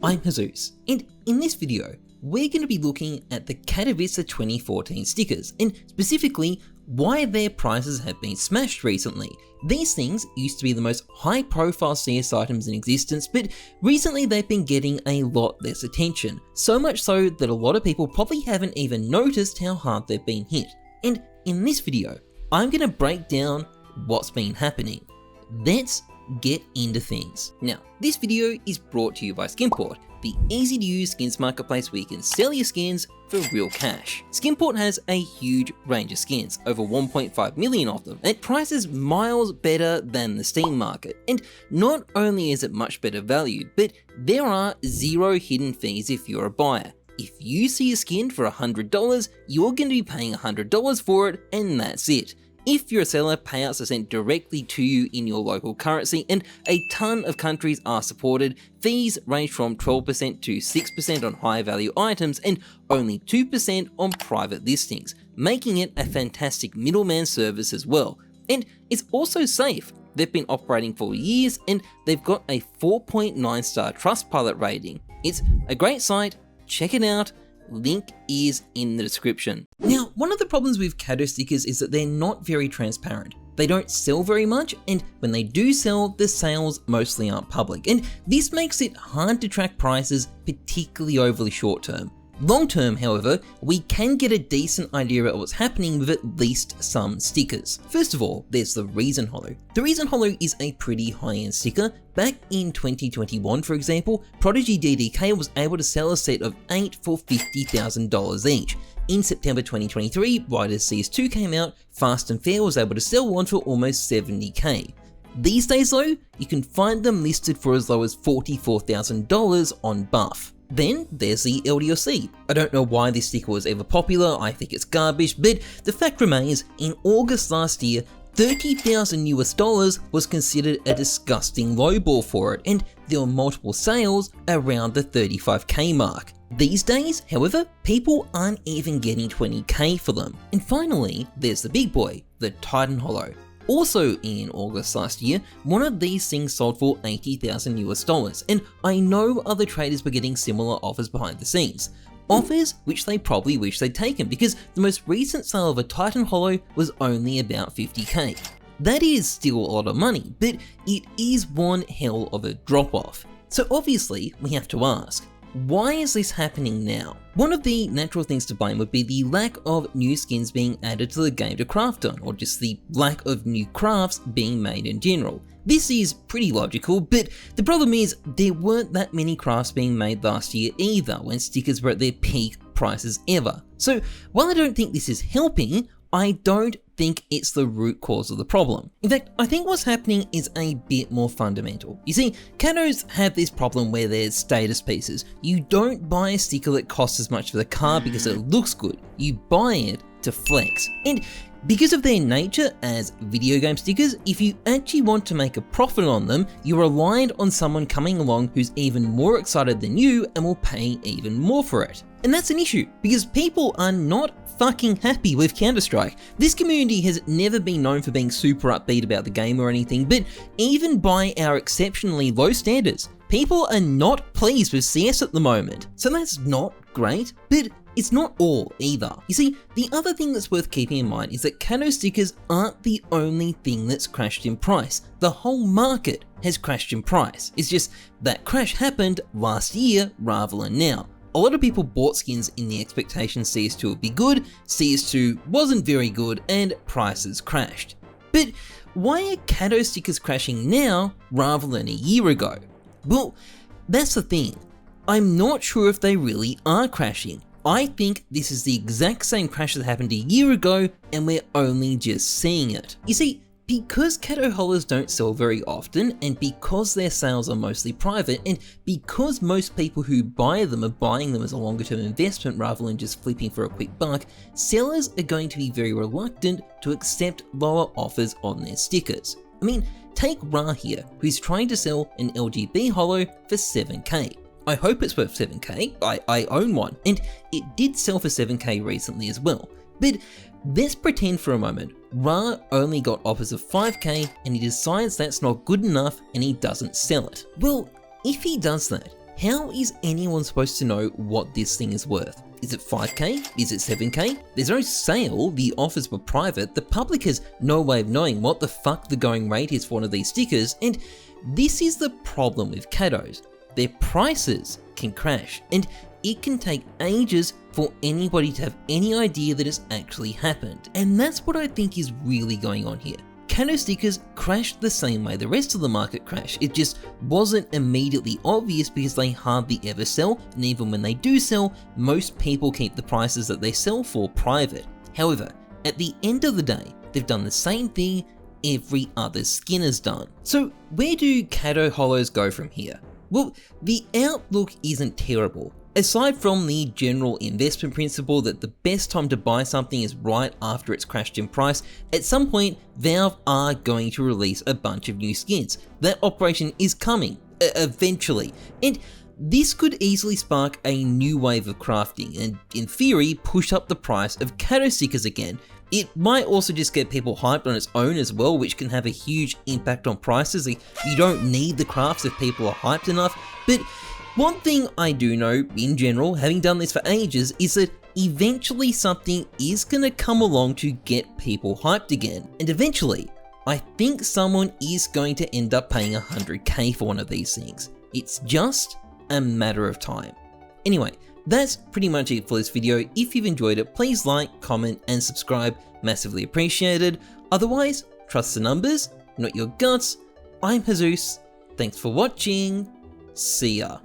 I'm Heyzeus, and in this video, we're going to be looking at the Kato 2014 stickers, and specifically why their prices have been smashed recently. These things used to be the most high-profile CS items in existence, but recently they've been getting a lot less attention, so much so that a lot of people probably haven't even noticed how hard they've been hit. And in this video, I'm going to break down what's been happening. Let's get into things. Now, this video is brought to you by Skinport, the easy to use skins marketplace where you can sell your skins for real cash. Skinport has a huge range of skins, over 1.5 million of them, at prices miles better than the Steam market. And not only is it much better value, but there are zero hidden fees if you're a buyer. If you see a skin for $100, you're going to be paying $100 for it, and that's it. If you're a seller, payouts are sent directly to you in your local currency, and a ton of countries are supported. Fees range from 12% to 6% on high value items and only 2% on private listings, making it a fantastic middleman service as well. And it's also safe. They've been operating for years and they've got a 4.9 star Trustpilot rating. It's a great site, check it out. Link is in the description. Now, one of the problems with Kato stickers is that they're not very transparent. They don't sell very much, and when they do sell, the sales mostly aren't public, and this makes it hard to track prices, particularly over the short term. Long term, however, we can get a decent idea of what's happening with at least some stickers. First of all, there's the Reason Holo. The Reason Holo is a pretty high-end sticker. Back in 2021, for example, Prodigy DDK was able to sell a set of 8 for $50,000 each. In September 2023, right as CS2 came out, Fast and Fair was able to sell one for almost $70k. These days though, you can find them listed for as low as $44,000 on Buff. Then there's the LDLC. I don't know why this sticker was ever popular, I think it's garbage, but the fact remains, in August last year, $30,000 was considered a disgusting lowball for it, and there were multiple sales around the 35k mark. These days, however, people aren't even getting 20k for them. And finally, there's the big boy, the Titan Holo. Also in August last year, one of these things sold for $80,000, and I know other traders were getting similar offers behind the scenes. Offers which they probably wish they'd taken, because the most recent sale of a Titan Holo was only about 50k. That is still a lot of money, but it is one hell of a drop-off. So obviously, we have to ask, why is this happening now? One of the natural things to blame would be the lack of new skins being added to the game to craft on, or just the lack of new crafts being made in general. This is pretty logical, but the problem is there weren't that many crafts being made last year either, when stickers were at their peak prices ever. So while I don't think this is helping, I don't think it's the root cause of the problem. In fact, I think what's happening is a bit more fundamental. You see, Katos have this problem where there's status pieces. You don't buy a sticker that costs as much for the car because it looks good. You buy it to flex. And because of their nature as video game stickers, if you actually want to make a profit on them, you're reliant on someone coming along who's even more excited than you and will pay even more for it. And that's an issue, because people are not fucking happy with Counter-Strike. This community has never been known for being super upbeat about the game or anything, but even by our exceptionally low standards, people are not pleased with CS at the moment. So that's not great, but it's not all either. You see, the other thing that's worth keeping in mind is that Kato stickers aren't the only thing that's crashed in price. The whole market has crashed in price. It's just that crash happened last year rather than now. A lot of people bought skins in the expectation CS2 would be good, CS2 wasn't very good, and prices crashed. But why are Kato stickers crashing now rather than a year ago? Well, that's the thing. I'm not sure if they really are crashing. I think this is the exact same crash that happened a year ago, and we're only just seeing it. You see, because Kato Holos don't sell very often, and because their sales are mostly private, and because most people who buy them are buying them as a longer term investment rather than just flipping for a quick buck, sellers are going to be very reluctant to accept lower offers on their stickers. I mean, take Ra here, who's trying to sell an LGB Holo for 7k. I hope it's worth 7k, I own one, and it did sell for 7k recently as well. But let's pretend for a moment Ra only got offers of 5k and he decides that's not good enough and he doesn't sell it. Well, if he does that, how is anyone supposed to know what this thing is worth? Is it 5k? Is it 7k? There's no sale, the offers were private, the public has no way of knowing what the fuck the going rate is for one of these stickers, and this is the problem with Katos. Their prices can crash, and it can take ages for anybody to have any idea that it's actually happened. And that's what I think is really going on here. Kato stickers crashed the same way the rest of the market crashed. It just wasn't immediately obvious because they hardly ever sell, and even when they do sell, most people keep the prices that they sell for private. However, at the end of the day, they've done the same thing every other skin has done. So where do Kato holos go from here? Well, the outlook isn't terrible. Aside from the general investment principle that the best time to buy something is right after it's crashed in price, at some point Valve are going to release a bunch of new skins. That operation is coming, eventually, and this could easily spark a new wave of crafting and, in theory, push up the price of Kato stickers again. It might also just get people hyped on its own as well, which can have a huge impact on prices. Like, you don't need the crafts if people are hyped enough, but one thing I do know, in general, having done this for ages, is that eventually something is gonna come along to get people hyped again. And eventually, I think someone is going to end up paying 100k for one of these things. It's just a matter of time. Anyway, that's pretty much it for this video. If you've enjoyed it, please like, comment, and subscribe. Massively appreciated. Otherwise, trust the numbers, not your guts. I'm Heyzeus. Thanks for watching. See ya.